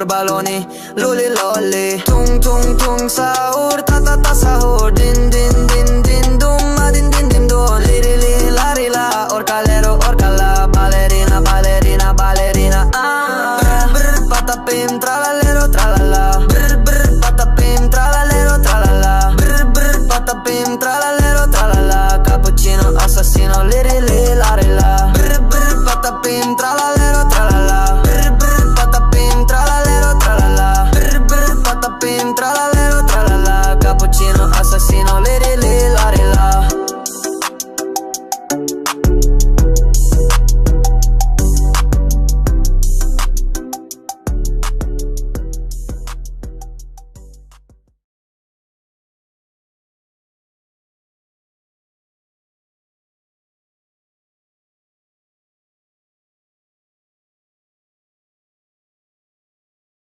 baloni, luli lolly. Tung tung tung sahur, ta ta ta sahur. Din din din din dum, ma din din din dum. Liri li lari la, orcalero orcala. Ballerina ballerina ballerina. Brr brr patapim tralale.